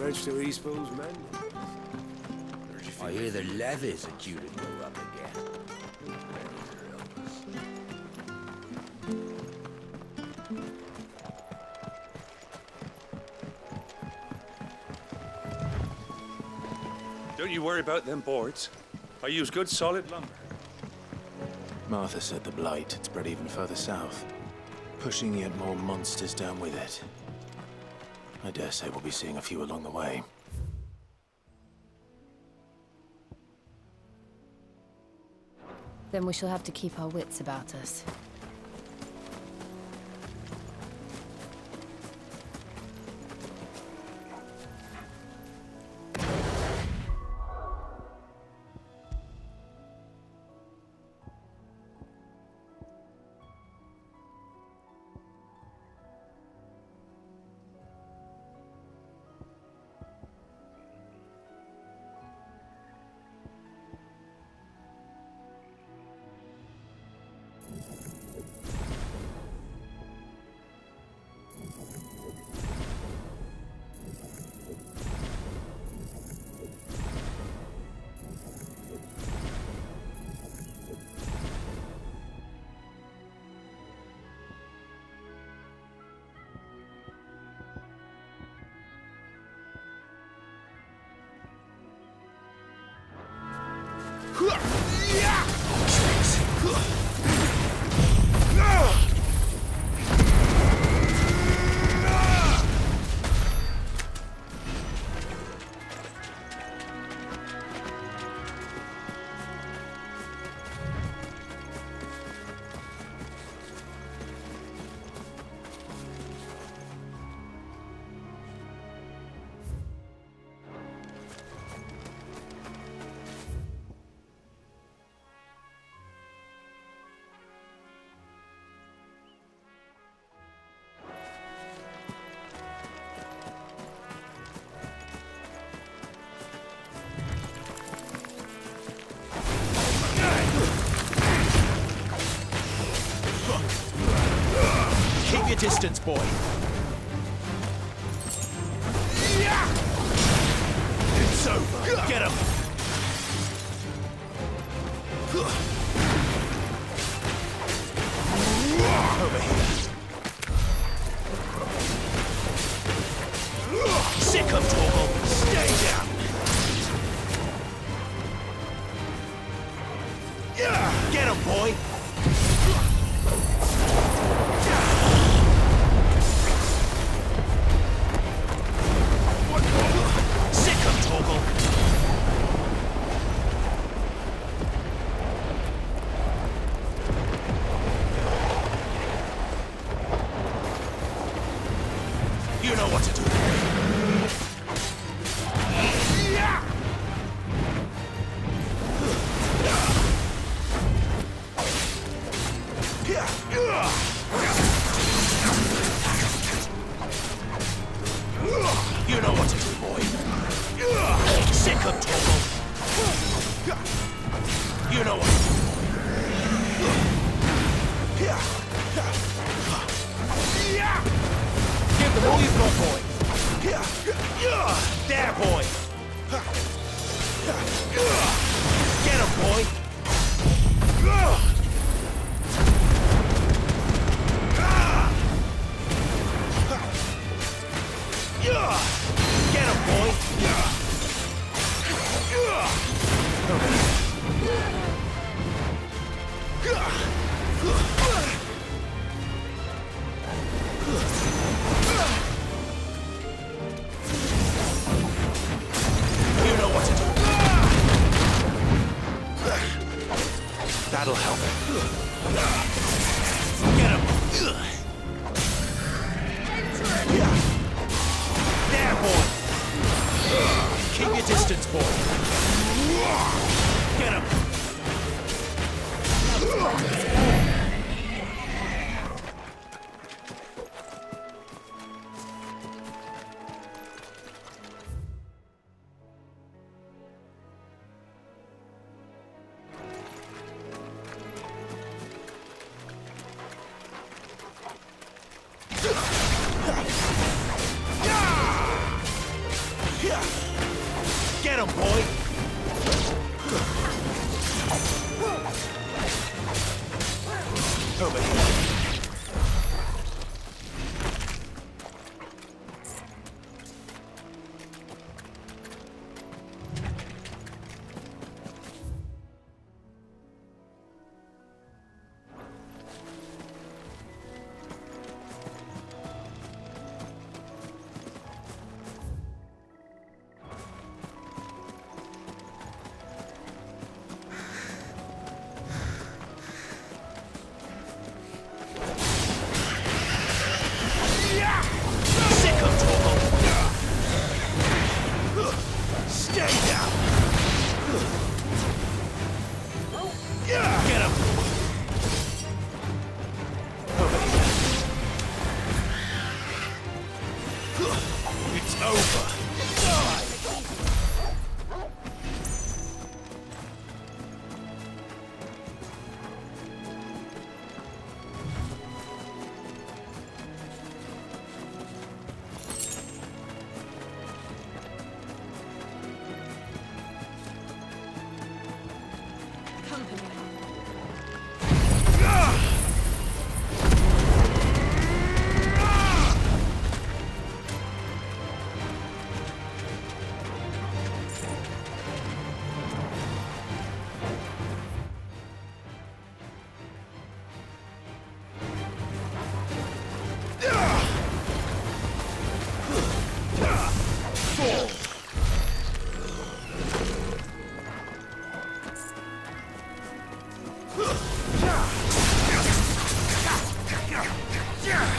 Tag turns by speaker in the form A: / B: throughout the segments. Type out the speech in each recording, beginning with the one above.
A: French to Eastpool's men?
B: I hear the levies are due to go up again.
C: Don't you worry about them boards. I use good solid lumber.
D: Martha said the blight had spread even further south, pushing yet more monsters down with it. I dare say we'll be seeing a few along the way.
E: Then we shall have to keep our wits about us.
D: Keep your distance, boy. It's over. Get him. Over here. Sick him, Torgal. Stay down. Get him, boy. Sick him, Torgal. You know what to do. You know what to do, boy. Sick him, Torgal. You know what to do. Give them all you've got, boy. There, boy. Get him, boy. Get him, boy. You know what to do. That'll help. Get him. There, boy. Keep your distance, boy. Get him. him, boy! Over here.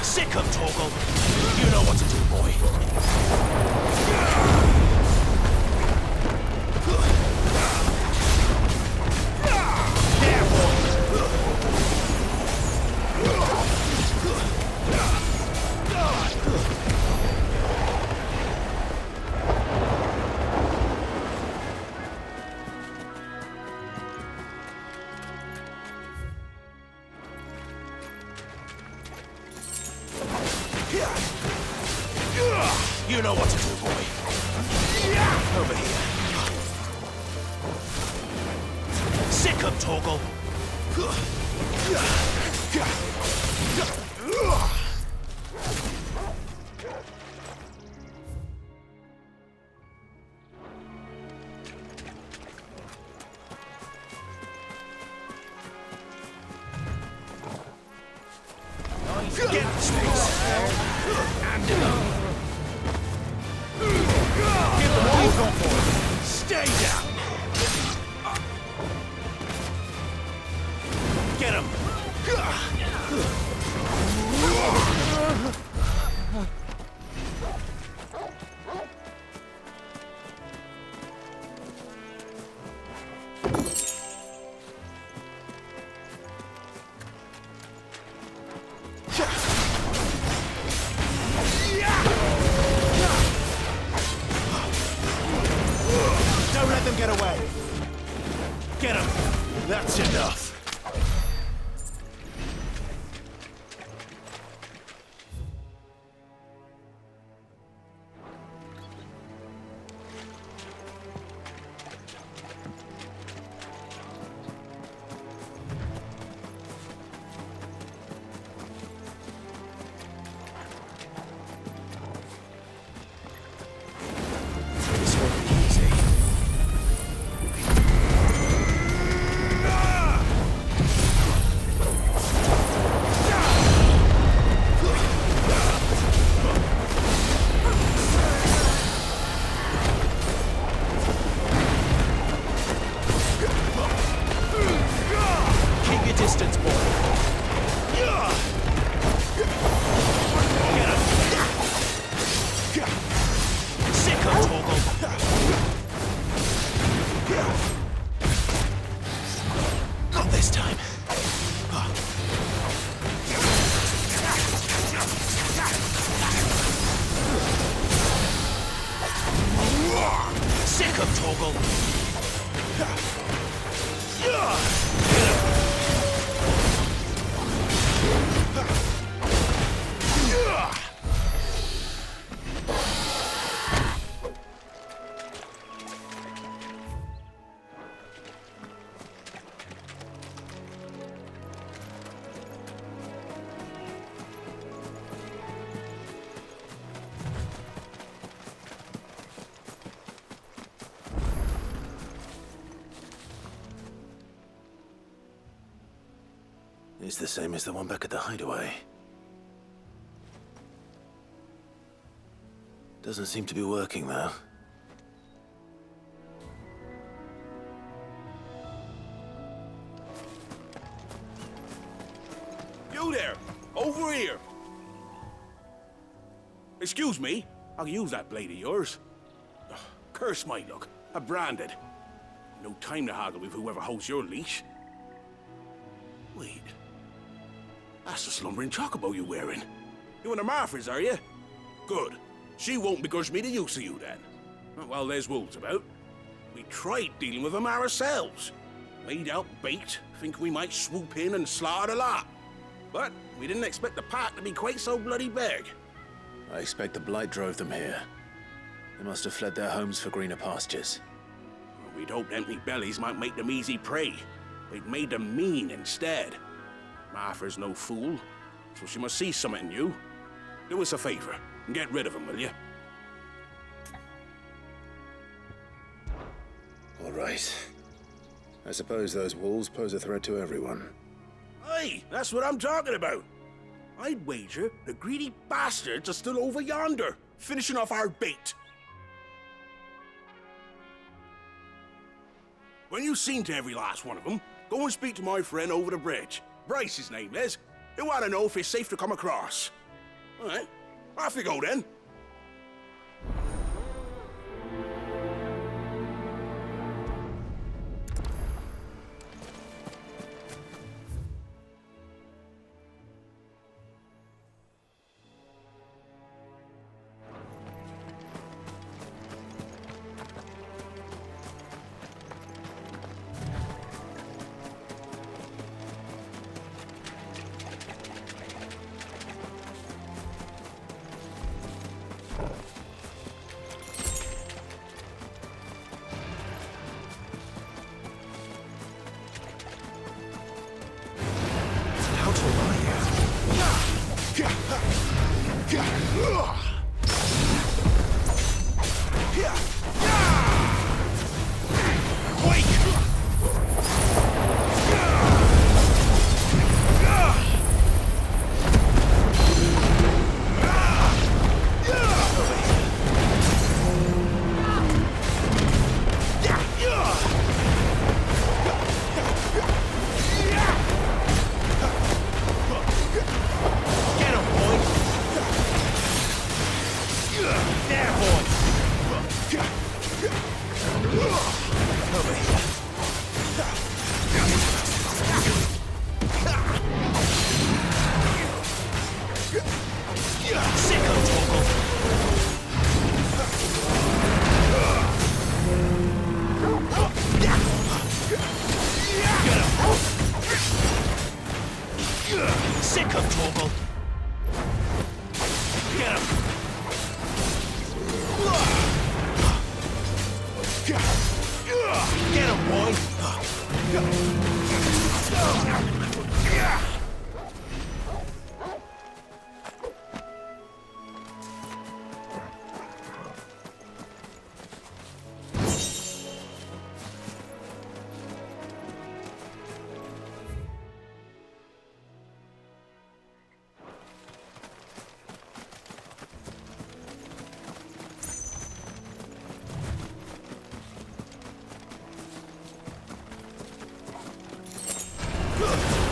D: Sick of Torgal. You know what to do, boy. There, boy. You know what to do, boy. Over here. Sick of Torgal. Get the space. And it up. Give them all you've got for it. Stay down. Get him. Don't let them get away. Get him. That's enough. This won't be easy. It's the same as the one back at the hideaway. Doesn't seem to be working, though.
B: You there! Over here! Excuse me, I'll use that blade of yours. Ugh, curse my luck, I'm branded. No time to haggle with whoever holds your leash. Wait, that's the slumbering chocobo you're wearing. You and the Marthas, are you? Good. She won't begrudge me the use of you then. Not while there's wolves about. We tried dealing with them ourselves. Laid out bait, think we might swoop in and slaughter the lot. But we didn't expect the pack to be quite so bloody big.
D: I expect the blight drove them here. They must have fled their homes for greener pastures.
B: Well, we'd hoped empty bellies might make them easy prey. We'd made them mean instead. Martha's no fool, so she must see something in you. Do us a favor and get rid of them, will you?
D: All right. I suppose those wolves pose a threat to everyone.
B: Aye, that's what I'm talking about. I'd wager the greedy bastards are still over yonder, finishing off our bait. When you've seen to every last one of them, go and speak to my friend over the bridge. Bryce, his name is. He'll want to know if it's safe to come across. All right, off you go then.
D: Ugh!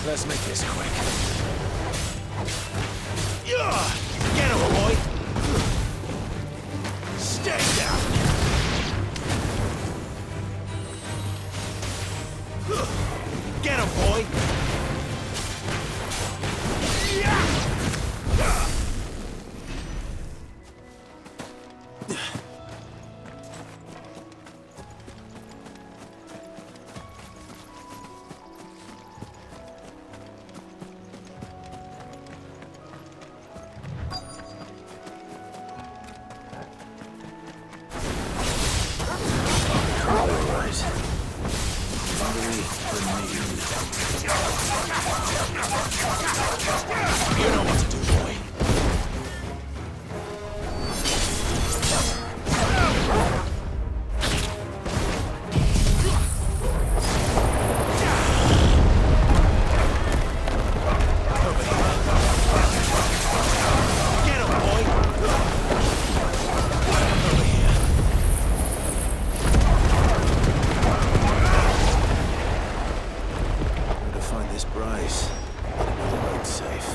D: Let's make this quick.
B: Get him, boy! Stay down! Get him, boy! You know what to do, boy. Get him, boy. Over here.
D: Where to find this Bryce? The road's safe.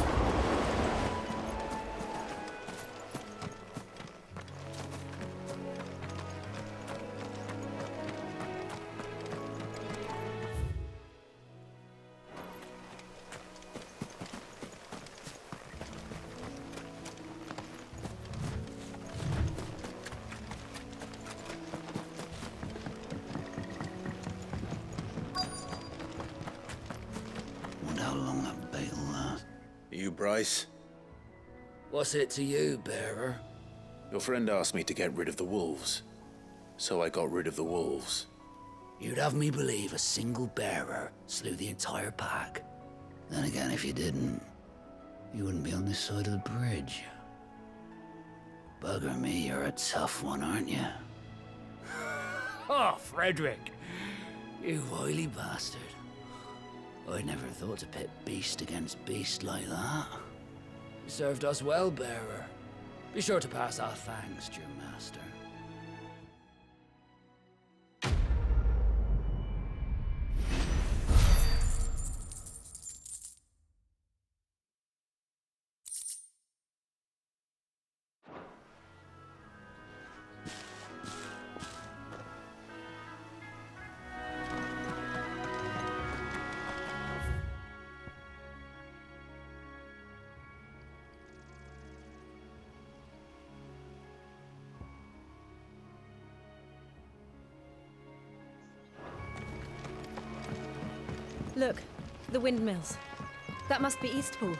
A: Wonder how long that bait will last.
D: You, Bryce?
A: What's it to you, bearer?
D: Your friend asked me to get rid of the wolves. So I got rid of the wolves.
A: You'd have me believe a single bearer slew the entire pack. Then again, if you didn't, you wouldn't be on this side of the bridge. Bugger me, you're a tough one, aren't you? Oh, Frederick! You wily bastard. I'd never thought to pit beast against beast like that. You served us well, bearer. Be sure to pass our thanks to your master.
E: Look, the windmills. That must be Eastpool.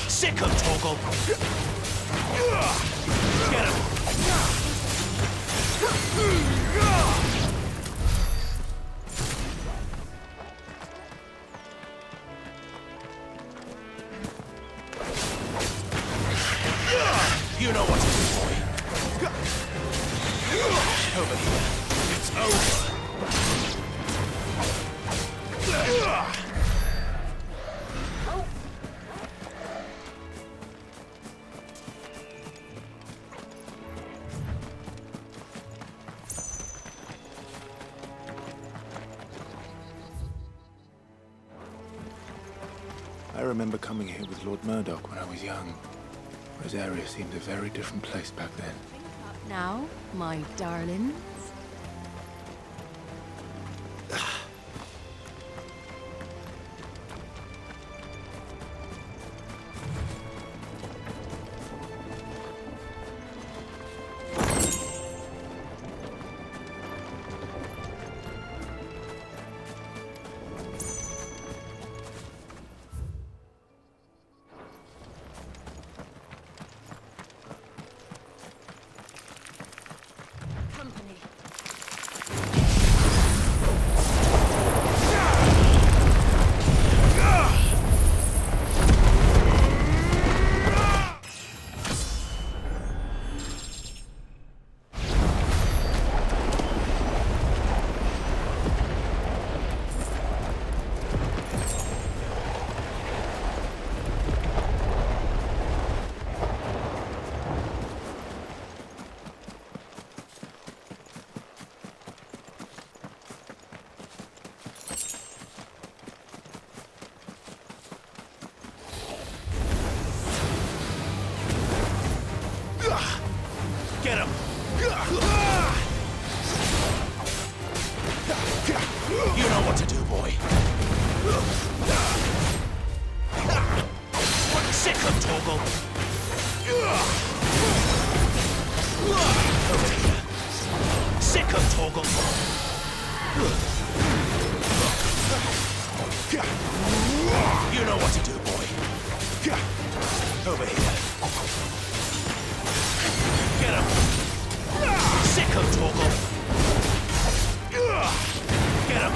B: Sick him, Torgal! Get him! You know what to do, boy. Over here. It's over.
D: I remember coming here with Lord Murdoch when I was young. Rosaria seemed a very different place back then.
E: Now, my darlings.
D: Get him! You know what to do, boy. Sick him, Torgal. Over here. Sick him, Torgal. You know what to do, boy. Over here. Get him. Sick him, Torgal. Get him.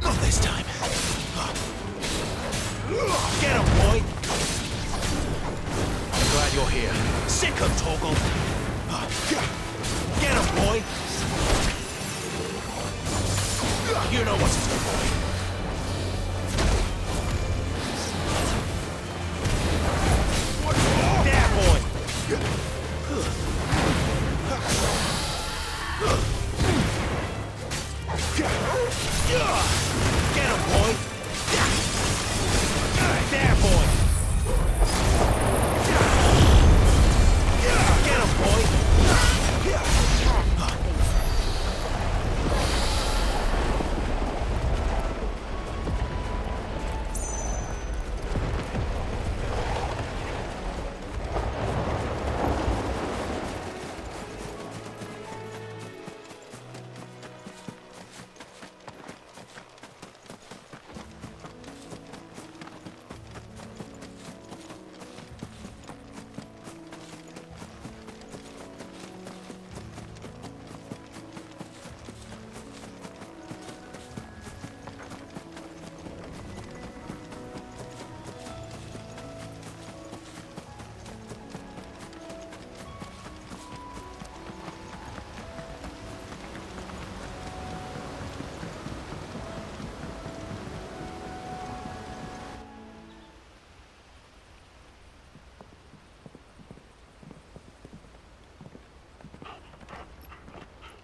D: Not this time. Get him, boy. I'm glad you're here. Sick him, Torgal. Get him, boy. You know what to do, boy. There, boy. Get him, boy. There, boy. Get him, boy.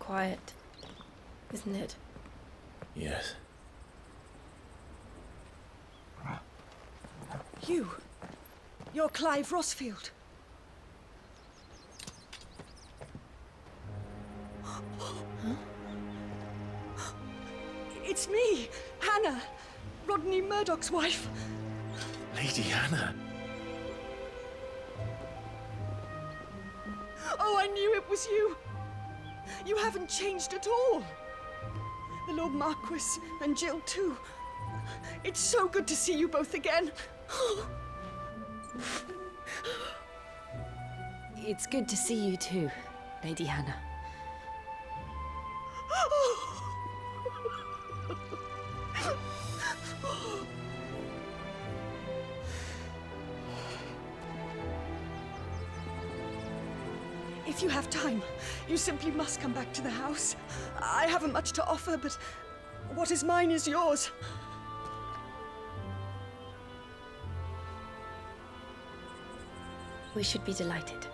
E: Quiet, isn't it?
D: Yes.
F: You're Clive Rossfield. Huh? It's me, Hannah, Rodney Murdoch's wife.
D: Lady Hannah.
F: Oh, I knew it was you. You haven't changed at all. The Lord Marquis and Jill too. It's so good to see you both again.
E: It's good to see you too, Lady Hannah.
F: If you have time, you simply must come back to the house. I haven't much to offer, but what is mine is yours.
E: We should be delighted.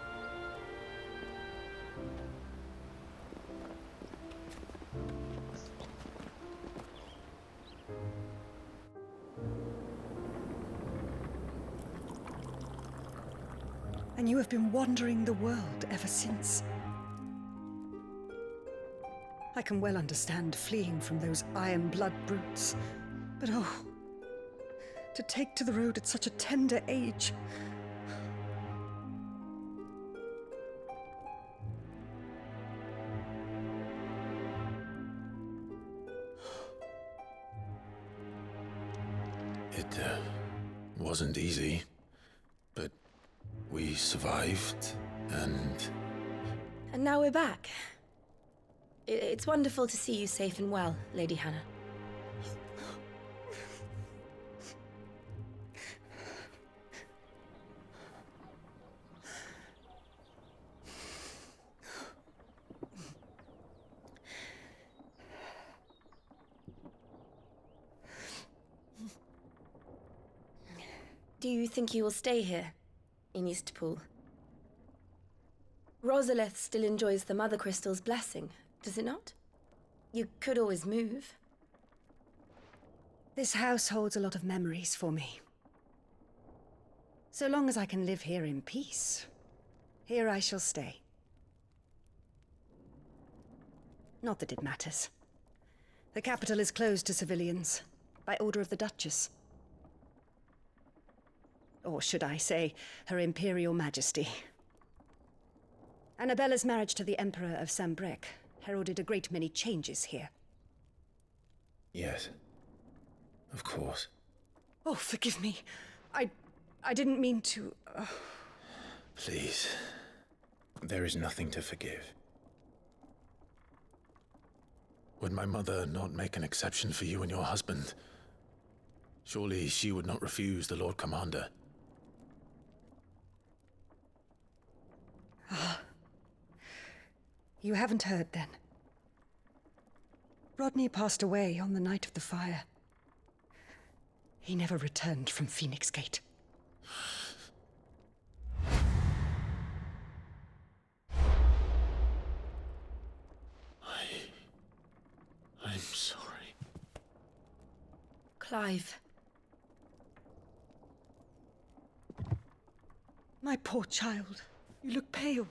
F: And you have been wandering the world ever since. I can well understand fleeing from those iron blood brutes, but oh, to take to the road at such a tender age.
D: It wasn't easy, but we survived, and...
E: And now we're back. It's wonderful to see you safe and well, Lady Hannah. Do you think you will stay here, in Eastpool? Rosalith still enjoys the Mother Crystal's blessing, does it not? You could always move.
F: This house holds a lot of memories for me. So long as I can live here in peace, here I shall stay. Not that it matters. The capital is closed to civilians, by order of the Duchess. Or should I say, Her Imperial Majesty. Annabella's marriage to the Emperor of Sambrec heralded a great many changes here.
D: Yes. Of course.
F: Oh, forgive me. I didn't mean to...
D: Please. There is nothing to forgive. Would my mother not make an exception for you and your husband? Surely she would not refuse the Lord Commander.
F: You haven't heard, then. Rodney passed away on the night of the fire. He never returned from Phoenix Gate.
D: I'm sorry.
E: Clive.
F: My poor child. You look pale.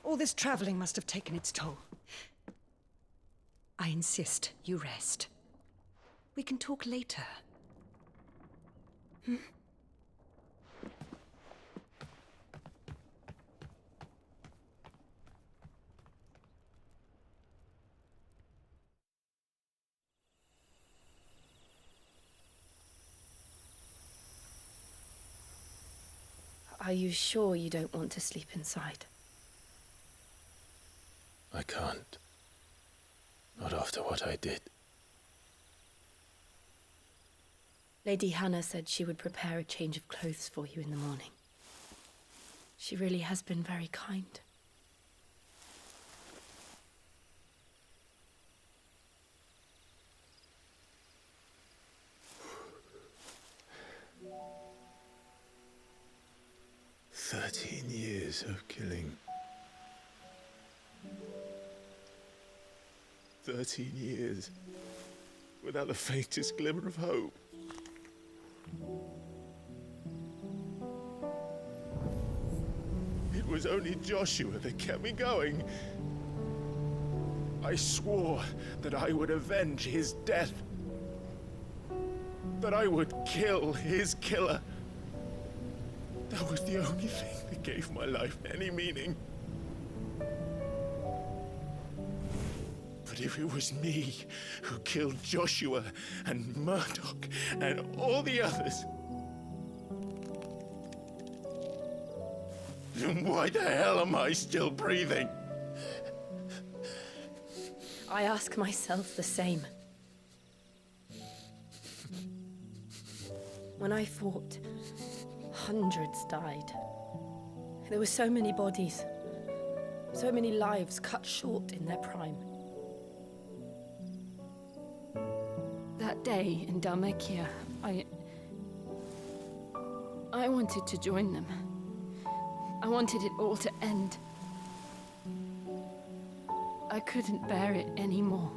F: All this traveling must have taken its toll. I insist you rest. We can talk later.
E: Are you sure you don't want to sleep inside?
D: I can't. Not after what I did.
E: Lady Hannah said she would prepare a change of clothes for you in the morning. She really has been very kind.
D: Years of killing. 13 years. Without the faintest glimmer of hope. It was only Joshua that kept me going. I swore that I would avenge his death. That I would kill his killer. That was the only thing that gave my life any meaning. But if it was me who killed Joshua and Murdoch and all the others, then why the hell am I still breathing?
E: I ask myself the same. When I fought, hundreds died. There were so many bodies, so many lives cut short in their prime. That day in Dalmekia, I wanted to join them. I wanted it all to end. I couldn't bear it anymore.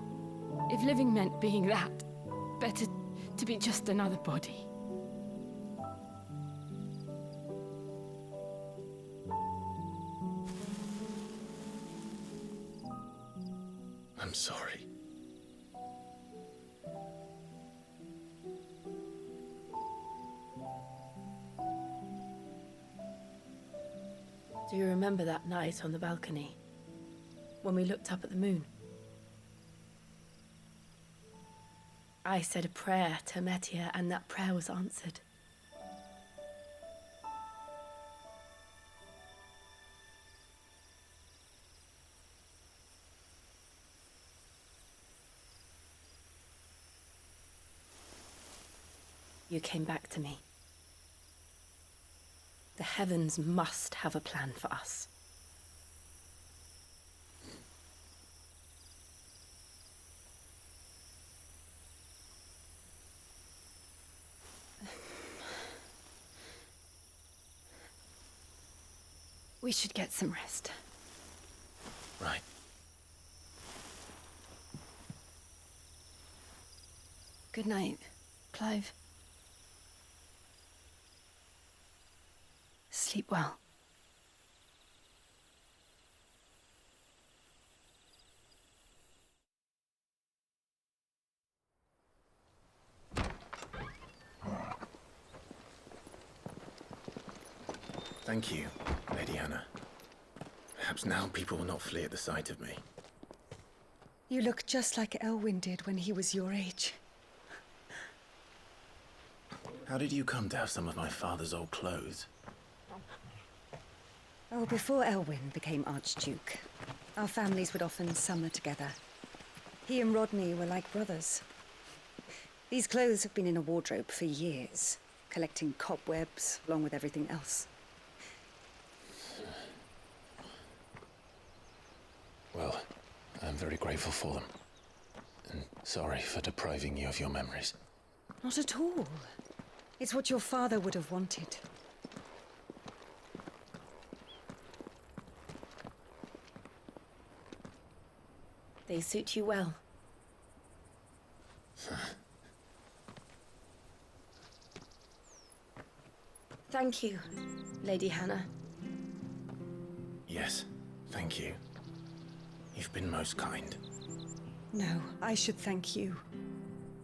E: If living meant being that, better to be just another body.
D: I'm sorry.
E: Do you remember that night on the balcony? When we looked up at the moon? I said a prayer to Metia, and that prayer was answered. You came back to me. The heavens must have a plan for us. We should get some rest.
D: Right.
E: Good night, Clive. Sleep well.
D: Thank you, Lady Hannah. Perhaps now people will not flee at the sight of me.
F: You look just like Elwyn did when he was your age.
D: How did you come to have some of my father's old clothes?
F: Oh, before Elwyn became Archduke, our families would often summer together. He and Rodney were like brothers. These clothes have been in a wardrobe for years, collecting cobwebs along with everything else.
D: Well, I'm very grateful for them. And sorry for depriving you of your memories.
F: Not at all. It's what your father would have wanted.
E: They suit you well. Thank you, Lady Hannah.
D: Yes, thank you. You've been most kind.
F: No, I should thank you.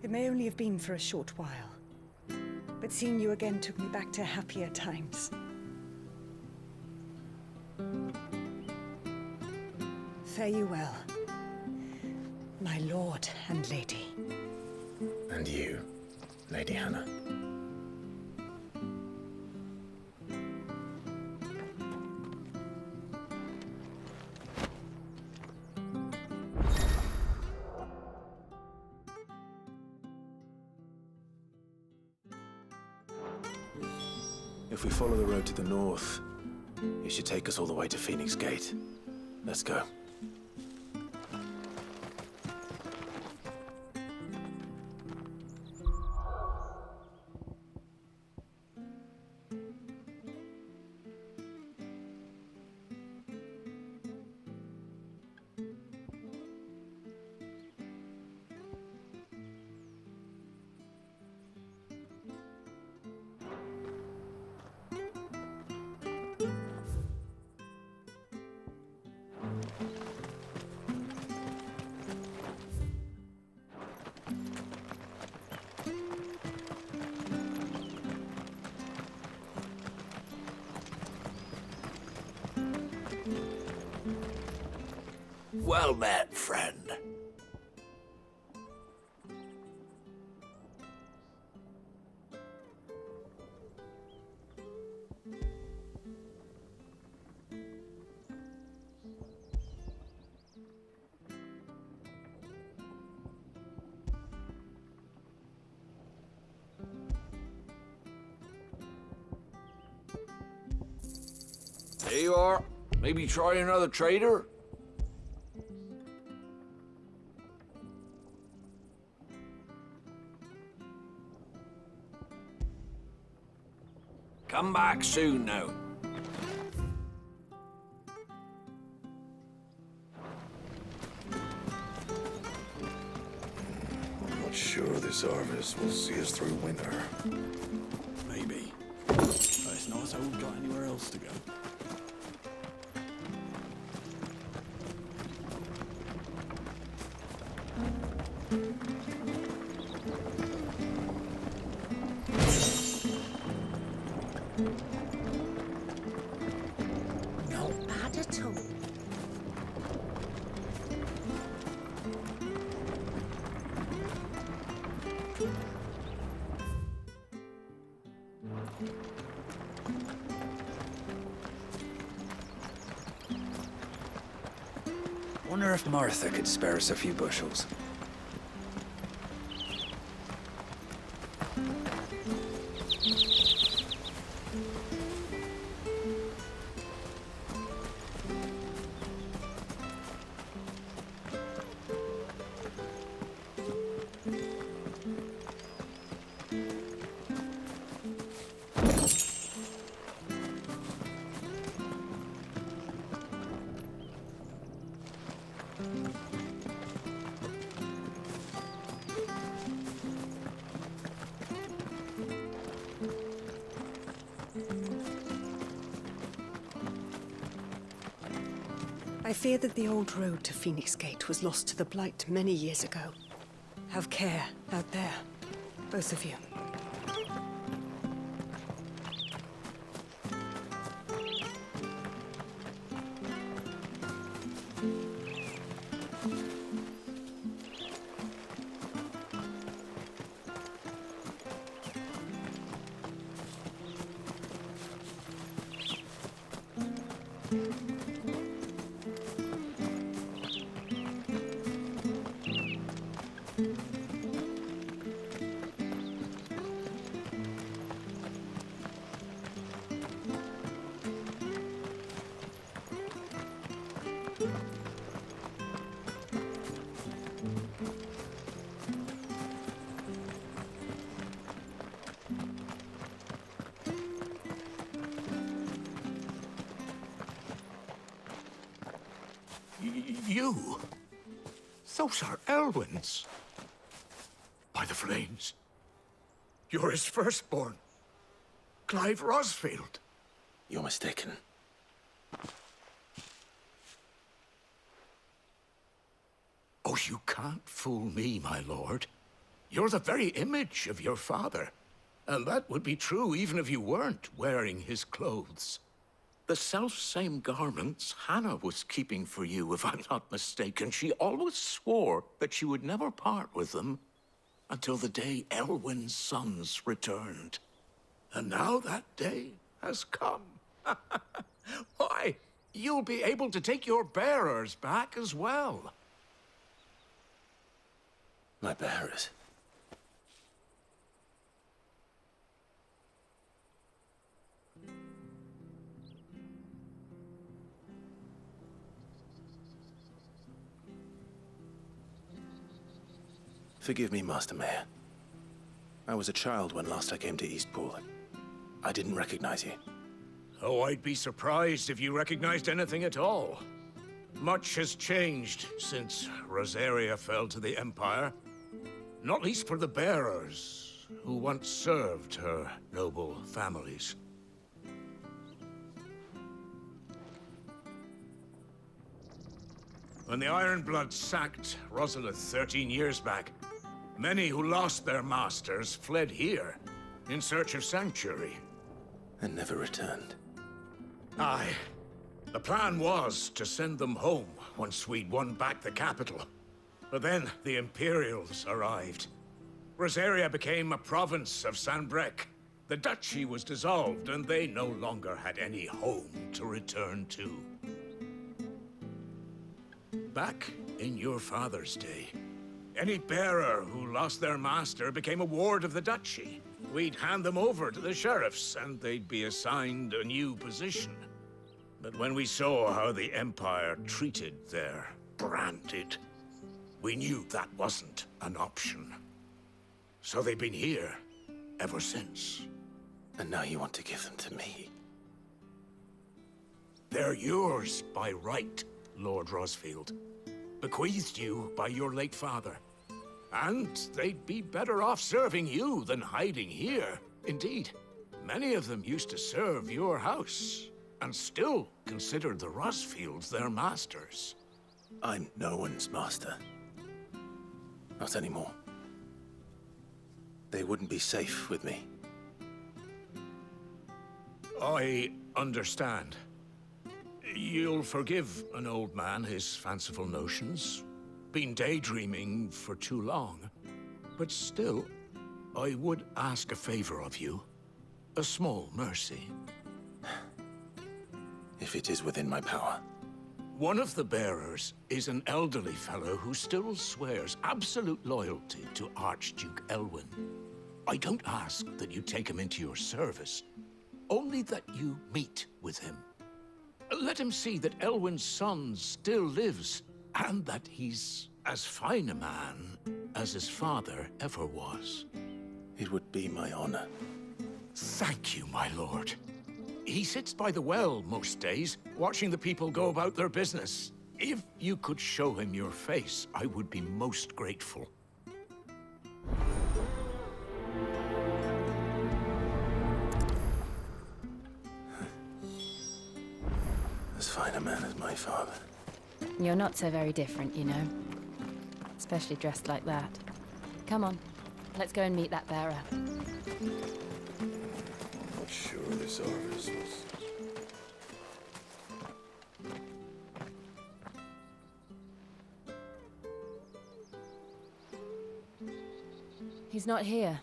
F: It may only have been for a short while, but seeing you again took me back to happier times. Fare you well, my lord and lady.
D: And you, Lady Hannah. If we follow the road to the north, it should take us all the way to Phoenix Gate. Let's go.
A: Well met, friend. There you are. Maybe try another trader? Come back soon now.
G: I'm not sure this harvest will see us through winter.
B: Maybe. But it's not as though we've got anywhere else to go.
E: Not bad at all.
A: Wonder if Martha could spare us a few bushels.
F: I fear that the old road to Phoenix Gate was lost to the Blight many years ago. Have care out there, both of you.
H: You? Those are Elwyn's. By the flames. You're his firstborn. Clive Rosfield.
D: You're mistaken.
H: Oh, you can't fool me, my lord. You're the very image of your father. And that would be true even if you weren't wearing his clothes. The self-same garments Hannah was keeping for you, if I'm not mistaken. She always swore that she would never part with them until the day Elwyn's sons returned. And now that day has come. Why, you'll be able to take your bearers back as well.
D: My bearers? Forgive me, Master Mayor. I was a child when last I came to Eastpool. I didn't recognize you.
H: Oh, I'd be surprised if you recognized anything at all. Much has changed since Rosaria fell to the Empire. Not least for the bearers, who once served her noble families. When the Ironbloods sacked Rosalith 13 years back, many who lost their masters fled here in search of sanctuary.
D: And never returned.
H: Aye. The plan was to send them home once we'd won back the capital. But then the Imperials arrived. Rosaria became a province of Sanbreque. The duchy was dissolved, and they no longer had any home to return to. Back in your father's day, any bearer who lost their master became a ward of the duchy. We'd hand them over to the sheriffs, and they'd be assigned a new position. But when we saw how the Empire treated their branded, we knew that wasn't an option. So they've been here ever since.
D: And now you want to give them to me?
H: They're yours by right, Lord Rosfield. Bequeathed you by your late father. And they'd be better off serving you than hiding here. Indeed, many of them used to serve your house, and still considered the Rosfields their masters.
D: I'm no one's master. Not anymore. They wouldn't be safe with me.
H: I understand. You'll forgive an old man his fanciful notions. Been daydreaming for too long. But still, I would ask a favor of you. A small mercy.
D: If it is within my power.
H: One of the bearers is an elderly fellow who still swears absolute loyalty to Archduke Elwyn. I don't ask that you take him into your service, only that you meet with him. Let him see that Elwyn's son still lives, and that he's as fine a man as his father ever was.
D: It would be my honor.
H: Thank you, my lord. He sits by the well most days, watching the people go about their business. If you could show him your face, I would be most grateful.
D: As fine a man as my father.
I: You're not so very different, you know. Especially dressed like that. Come on, let's go and meet that bearer.
G: Not sure this Arvis was...
I: He's not here.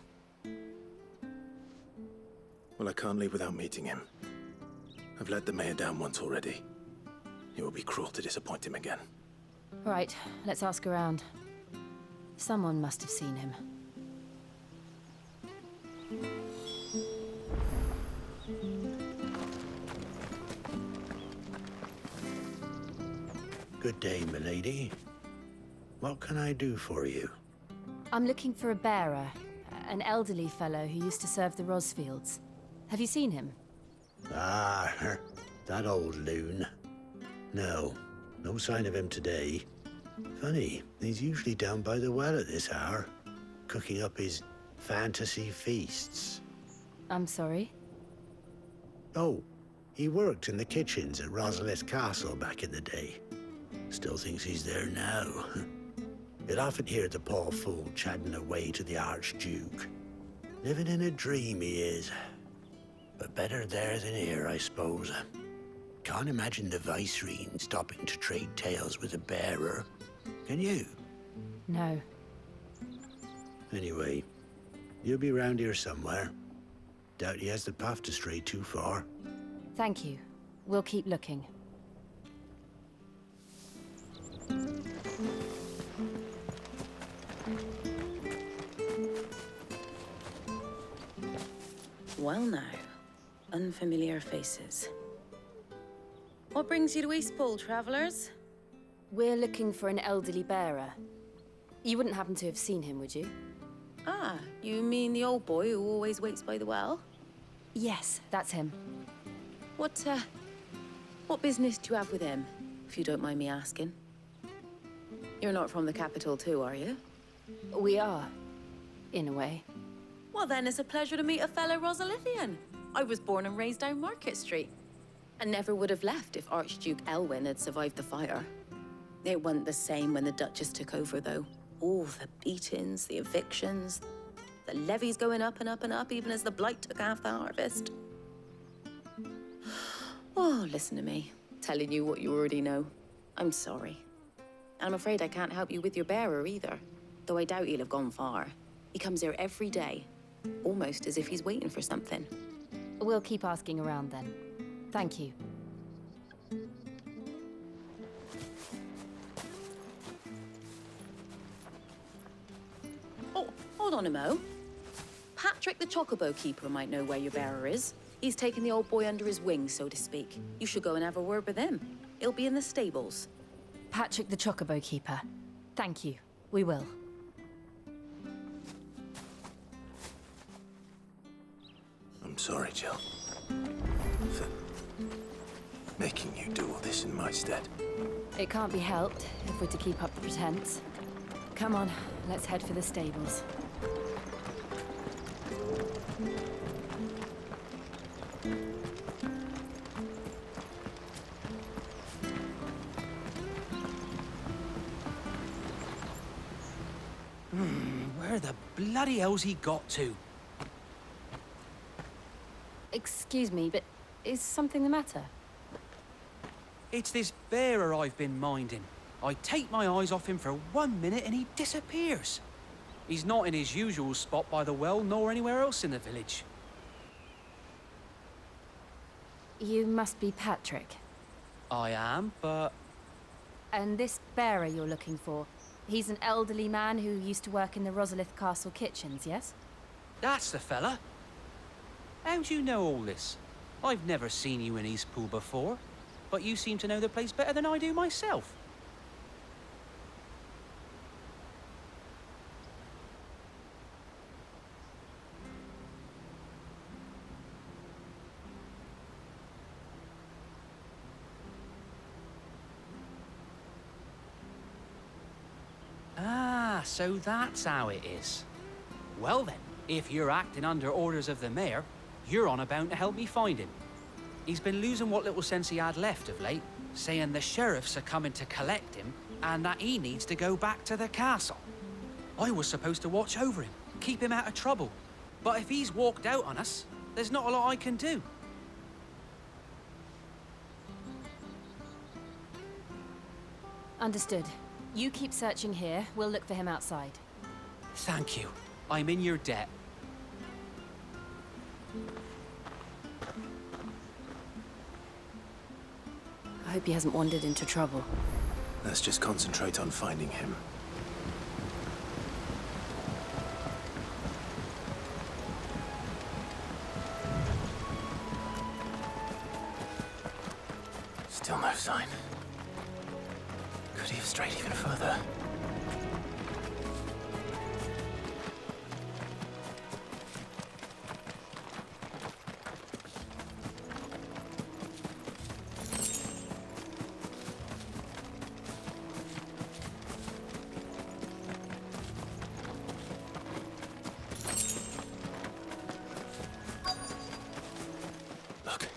D: Well, I can't leave without meeting him. I've let the mayor down once already. It would be cruel to disappoint him again.
I: Right, let's ask around. Someone must have seen him.
J: Good day, milady. What can I do for you?
I: I'm looking for a bearer, an elderly fellow who used to serve the Rosfields. Have you seen him?
J: Ah, that old loon. No, no sign of him today. Funny, he's usually down by the well at this hour, cooking up his fantasy feasts.
I: I'm sorry?
J: Oh, he worked in the kitchens at Rosalith Castle back in the day. Still thinks he's there now. You'll often hear the poor fool chatting away to the Archduke. Living in a dream he is. But better there than here, I suppose. Can't imagine the Viceroy stopping to trade tales with a bearer. Can you?
I: No.
J: Anyway, you'll be round here somewhere. Doubt he has the path to stray too far.
I: Thank you. We'll keep looking.
K: Well now, unfamiliar faces. What brings you to Eastpool, travelers?
I: We're looking for an elderly bearer. You wouldn't happen to have seen him, would you?
K: Ah, you mean the old boy who always waits by the well?
I: Yes, that's him.
K: What business do you have with him, if you don't mind me asking? You're not from the capital too, are you?
I: We are, in a way.
K: Well then, it's a pleasure to meet a fellow Rosalithian. I was born and raised down Market Street. And never would have left if Archduke Elwyn had survived the fire. It wasn't the same when the Duchess took over, though. All the beatings, the evictions, the levies going up and up and up, even as the blight took half the harvest. Oh, listen to me, telling you what you already know. I'm sorry. I'm afraid I can't help you with your bearer either, though I doubt he'll have gone far. He comes here every day, almost as if he's waiting for something.
I: We'll keep asking around then. Thank you.
K: Oh, hold on a mo. Patrick the Chocobo Keeper might know where your bearer is. He's taken the old boy under his wing, so to speak. You should go and have a word with him. He'll be in the stables.
I: Patrick the Chocobo Keeper. Thank you. We will.
D: I'm sorry, Jill. For making you do all this in my stead.
I: It can't be helped if we're to keep up the pretense. Come on, let's head for the stables.
A: Where the bloody hell's he got to?
I: Excuse me, but is something the matter?
A: It's this bearer I've been minding. I take my eyes off him for 1 minute and he disappears. He's not in his usual spot by the well, nor anywhere else in the village.
I: You must be Patrick.
A: I am, but...
I: And this bearer you're looking for, he's an elderly man who used to work in the Rosalith Castle kitchens, yes?
A: That's the fella. How do you know all this? I've never seen you in Eastpool before, but you seem to know the place better than I do myself. Ah, so that's how it is. Well then, if you're acting under orders of the mayor, you're on about to help me find him. He's been losing what little sense he had left of late,
L: saying the sheriffs are coming to collect him and that he needs to go back to the castle. I was supposed to watch over him, keep him out of trouble. But if he's walked out on us, there's not a lot I can do.
I: Understood. You keep searching here. We'll look for him outside.
L: Thank you. I'm in your debt.
I: I hope he hasn't wandered into trouble.
D: Let's just concentrate on finding him. Still no sign. Could he have strayed even further? Look,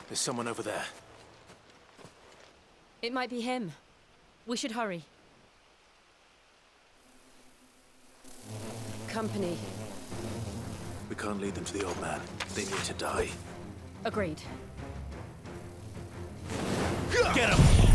D: there's someone over there.
I: It might be him. We should hurry. Company.
D: We can't lead them to the old man. They need to die.
I: Agreed.
D: Get him!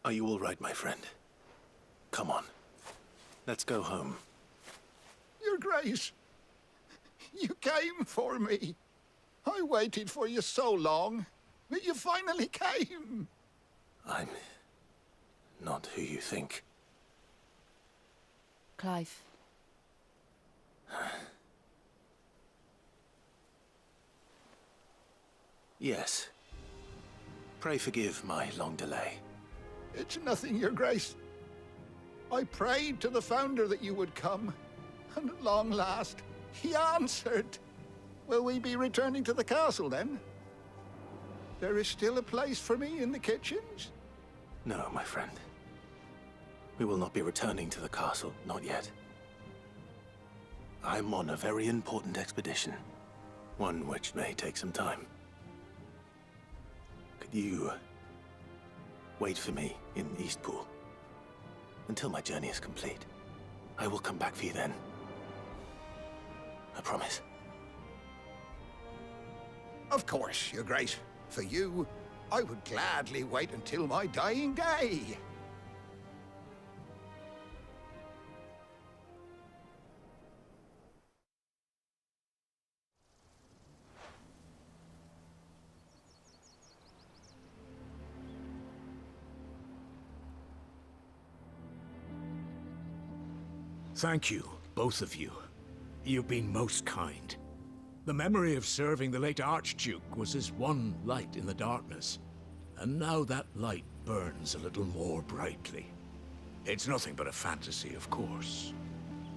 D: Are you all right, my friend? Come on. Let's go home.
M: Your Grace, you came for me. I waited for you so long, but you finally came.
D: I'm not who you think.
I: Clive.
D: Yes. Pray forgive my long delay.
M: It's nothing, Your Grace. I prayed to the Founder that you would come, and at long last, he answered. Will we be returning to the castle, then? There is still a place for me in the kitchens?
D: No, my friend. We will not be returning to the castle, not yet. I'm on a very important expedition, one which may take some time. Could you wait for me in Eastpool until my journey is complete? I will come back for you then. I promise.
M: Of course, Your Grace. For you, I would gladly wait until my dying day.
H: Thank you, both of you. You've been most kind. The memory of serving the late Archduke was as one light in the darkness, and now that light burns a little more brightly. It's nothing but a fantasy, of course,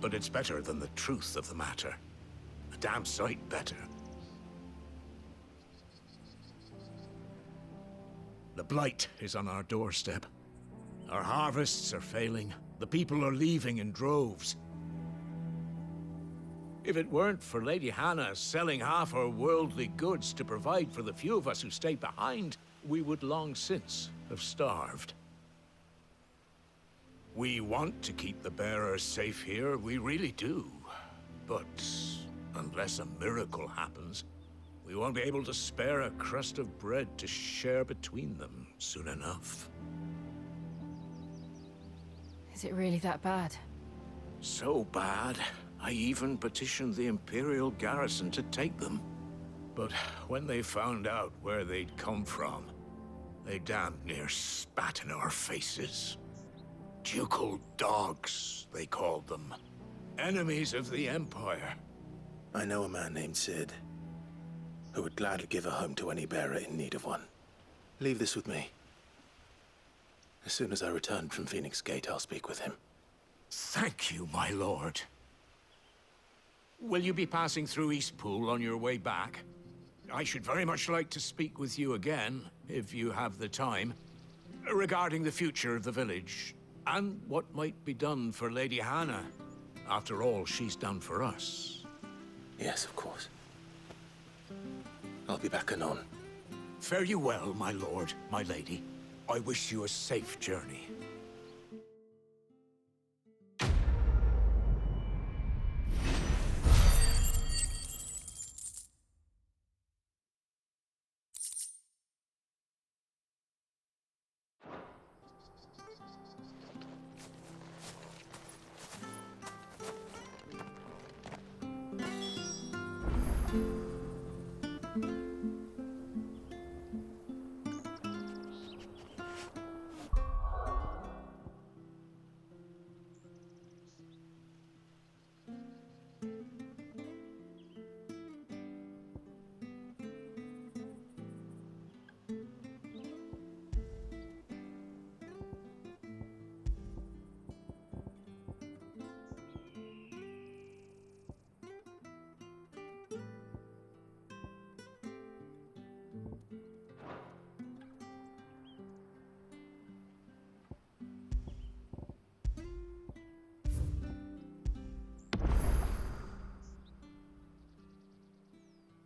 H: but it's better than the truth of the matter. A damn sight better. The blight is on our doorstep. Our harvests are failing. The people are leaving in droves. If it weren't for Lady Hannah selling half her worldly goods to provide for the few of us who stayed behind, we would long since have starved. We want to keep the bearers safe here, we really do. But unless a miracle happens, we won't be able to spare a crust of bread to share between them soon enough.
I: Is it really that bad?
H: So bad I even petitioned the Imperial garrison to take them. But when they found out where they'd come from, they damn near spat in our faces. Ducal dogs, they called them. Enemies of the Empire.
D: I know a man named Sid, who would gladly give a home to any bearer in need of one. Leave this with me. As soon as I return from Phoenix Gate, I'll speak with him.
H: Thank you, my lord. Will you be passing through Eastpool on your way back? I should very much like to speak with you again, if you have the time, regarding the future of the village, and what might be done for Lady Hannah. After all she's done for us.
D: Yes, of course. I'll be back anon.
H: Fare you well, my lord, my lady. I wish you a safe journey.